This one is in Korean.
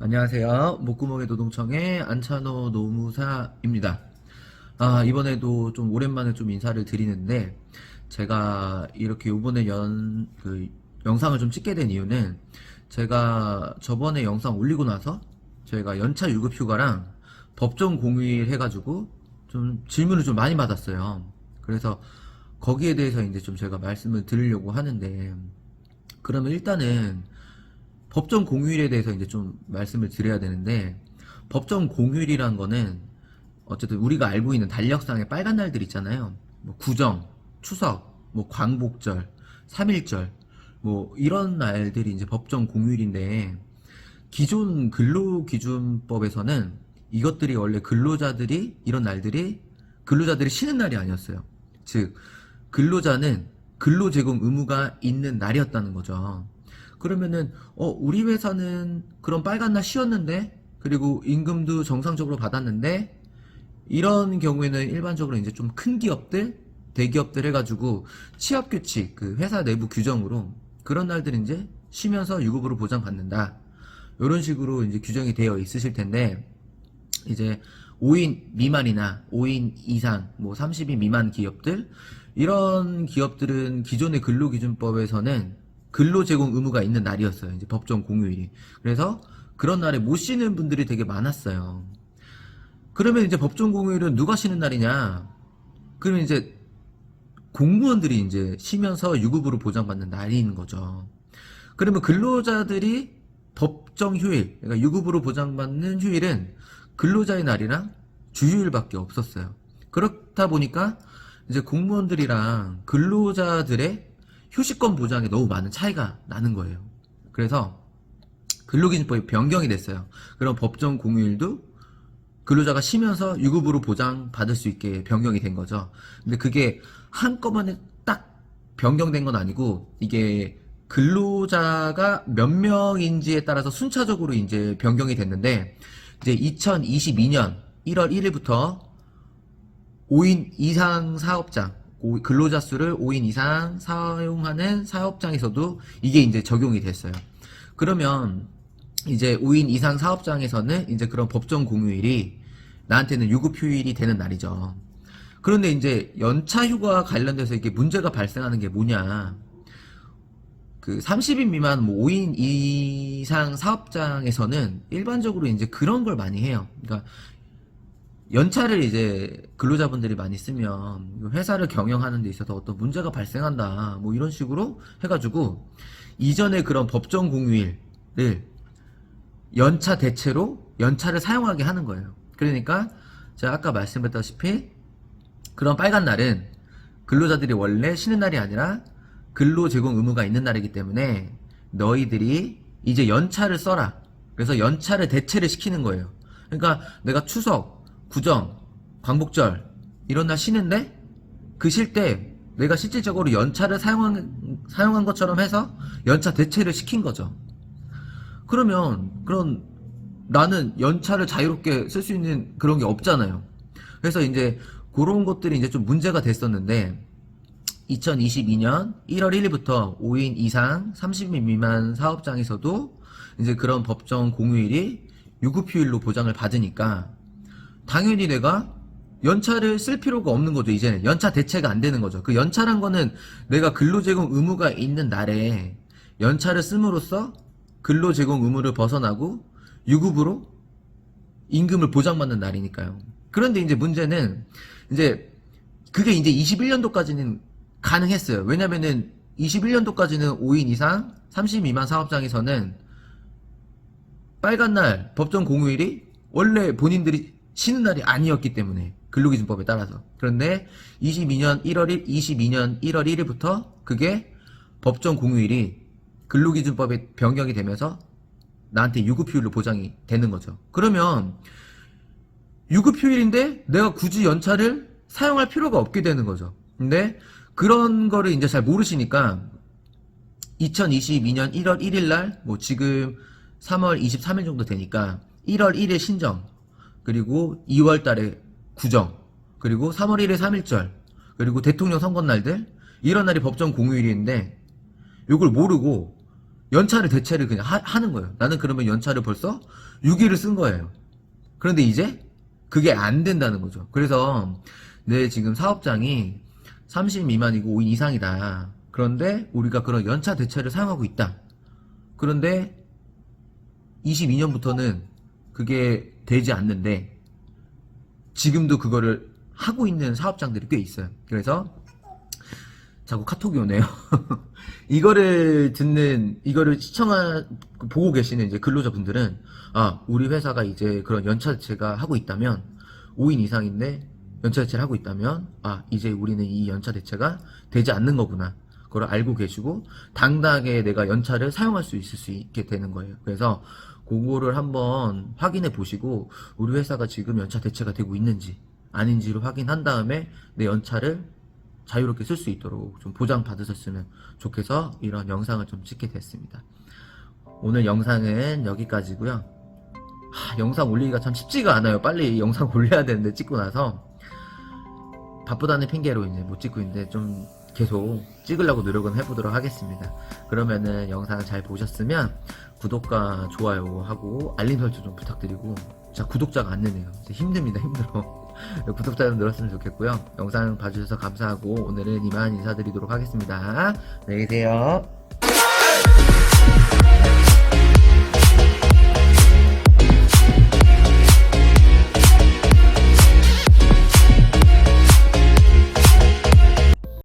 안녕하세요. 목구멍의 노동청의 안찬호 노무사입니다. 이번에도 좀 오랜만에 좀 인사를 드리는데, 제가 이렇게 요번에 영상을 좀 찍게 된 이유는, 제가 저번에 영상 올리고 나서, 저희가 연차 유급 휴가랑 법정 공휴일 해가지고, 좀 질문을 좀 많이 받았어요. 그래서 거기에 대해서 이제 좀 제가 말씀을 드리려고 하는데, 그러면 일단은, 법정 공휴일에 대해서 이제 좀 말씀을 드려야 되는데, 법정 공휴일이란 거는 어쨌든 우리가 알고 있는 달력상의 빨간 날들 있잖아요. 뭐 구정, 추석, 뭐 광복절, 3.1절, 뭐 이런 날들이 이제 법정 공휴일인데, 기존 근로기준법에서는 이것들이 원래 이런 날들이 근로자들이 쉬는 날이 아니었어요. 즉, 근로자는 근로제공 의무가 있는 날이었다는 거죠. 그러면은 우리 회사는 그런 빨간 날 쉬었는데, 그리고 임금도 정상적으로 받았는데, 이런 경우에는 일반적으로 이제 좀 큰 기업들, 대기업들 해가지고 취업규칙, 그 회사 내부 규정으로 그런 날들은 이제 쉬면서 유급으로 보장받는다, 이런 식으로 이제 규정이 되어 있으실 텐데, 이제 5인 미만이나 5인 이상, 뭐 30인 미만 기업들, 이런 기업들은 기존의 근로기준법에서는 근로제공 의무가 있는 날이었어요. 이제 법정 공휴일이. 그래서 그런 날에 못 쉬는 분들이 되게 많았어요. 그러면 이제 법정 공휴일은 누가 쉬는 날이냐? 그러면 이제 공무원들이 이제 쉬면서 유급으로 보장받는 날인 거죠. 그러면 근로자들이 법정 휴일, 그러니까 유급으로 보장받는 휴일은 근로자의 날이랑 주휴일밖에 없었어요. 그렇다 보니까 이제 공무원들이랑 근로자들의 휴식권 보장에 너무 많은 차이가 나는 거예요. 그래서 근로기준법이 변경이 됐어요. 그럼 법정 공휴일도 근로자가 쉬면서 유급으로 보장받을 수 있게 변경이 된 거죠. 근데 그게 한꺼번에 딱 변경된 건 아니고, 이게 근로자가 몇 명인지에 따라서 순차적으로 이제 변경이 됐는데, 이제 2022년 1월 1일부터 5인 이상 사업장, 근로자 수를 5인 이상 사용하는 사업장에서도 이게 이제 적용이 됐어요. 그러면 이제 5인 이상 사업장에서는 이제 그런 법정 공휴일이 나한테는 유급 휴일이 되는 날이죠. 그런데 이제 연차 휴가 관련돼서 이게 문제가 발생하는 게 뭐냐. 그 30인 미만 뭐 5인 이상 사업장에서는 일반적으로 이제 그런 걸 많이 해요. 그러니까 연차를 이제 근로자분들이 많이 쓰면 회사를 경영하는 데 있어서 어떤 문제가 발생한다, 뭐 이런 식으로 해가지고 이전에 그런 법정 공휴일을 연차 대체로 연차를 사용하게 하는 거예요. 그러니까 제가 아까 말씀드렸다시피 그런 빨간 날은 근로자들이 원래 쉬는 날이 아니라 근로 제공 의무가 있는 날이기 때문에 너희들이 이제 연차를 써라. 그래서 연차를 대체를 시키는 거예요. 그러니까 내가 추석, 구정, 광복절 이런 날 쉬는데, 그 쉴 때 내가 실질적으로 연차를 사용한 것처럼 해서 연차 대체를 시킨 거죠. 그럼 나는 연차를 자유롭게 쓸 수 있는 그런 게 없잖아요. 그래서 이제 그런 것들이 이제 좀 문제가 됐었는데, 2022년 1월 1일부터 5인 이상 30인 미만 사업장에서도 이제 그런 법정 공휴일이 유급휴일로 보장을 받으니까 당연히 내가 연차를 쓸 필요가 없는 거죠. 이제는 연차 대체가 안 되는 거죠. 그 연차란 거는 내가 근로제공 의무가 있는 날에 연차를 씀으로써 근로제공 의무를 벗어나고 유급으로 임금을 보장받는 날이니까요. 그런데 이제 문제는 이제 그게 이제 21년도까지는 가능했어요. 왜냐면은 21년도까지는 5인 이상 30 미만 사업장에서는 빨간 날 법정 공휴일이 원래 본인들이 쉬는 날이 아니었기 때문에, 근로기준법에 따라서. 그런데 22년 1월 1일부터 그게 법정 공휴일이 근로기준법에 변경이 되면서 나한테 유급휴일로 보장이 되는 거죠. 그러면 유급휴일인데 내가 굳이 연차를 사용할 필요가 없게 되는 거죠. 근데 그런 거를 이제 잘 모르시니까 2022년 1월 1일 날, 뭐 지금 3월 23일 정도 되니까 1월 1일 신정, 그리고 2월 달에 구정, 그리고 3월 1일 3.1절, 그리고 대통령 선거 날들, 이런 날이 법정 공휴일인데, 이걸 모르고 연차를 대체를 그냥 하는 거예요. 나는 그러면 연차를 벌써 6일을 쓴 거예요. 그런데 이제 그게 안 된다는 거죠. 그래서 내 지금 사업장이 30 미만이고 5인 이상이다. 그런데 우리가 그런 연차 대체를 사용하고 있다. 그런데 22년부터는 그게 되지 않는데 지금도 그거를 하고 있는 사업장들이 꽤 있어요. 그래서 자꾸 카톡이 오네요. 이거를 보고 계시는 이제 근로자분들은, 아, 우리 회사가 이제 그런 연차 대체가 하고 있다면, 5인 이상인데 연차 대체를 하고 있다면, 아, 이제 우리는 이 연차 대체가 되지 않는 거구나. 그걸 알고 계시고, 당당하게 내가 연차를 사용할 수 있을 수 있게 되는 거예요. 그래서, 그거를 한번 확인해 보시고, 우리 회사가 지금 연차 대체가 되고 있는지, 아닌지를 확인한 다음에 내 연차를 자유롭게 쓸 수 있도록 좀 보장받으셨으면 좋겠어 이런 영상을 좀 찍게 됐습니다. 오늘 영상은 여기까지고요. 영상 올리기가 참 쉽지가 않아요. 빨리 영상 올려야 되는데 찍고 나서 바쁘다는 핑계로 이제 못 찍고 있는데 좀 계속 찍으려고 노력은 해보도록 하겠습니다. 그러면은 영상 잘 보셨으면 구독과 좋아요 하고 알림 설정 좀 부탁드리고, 자, 구독자가 안 느네요. 힘듭니다. 힘들어. 구독자 좀 늘었으면 좋겠고요. 영상 봐주셔서 감사하고 오늘은 이만 인사드리도록 하겠습니다. 안녕히 계세요.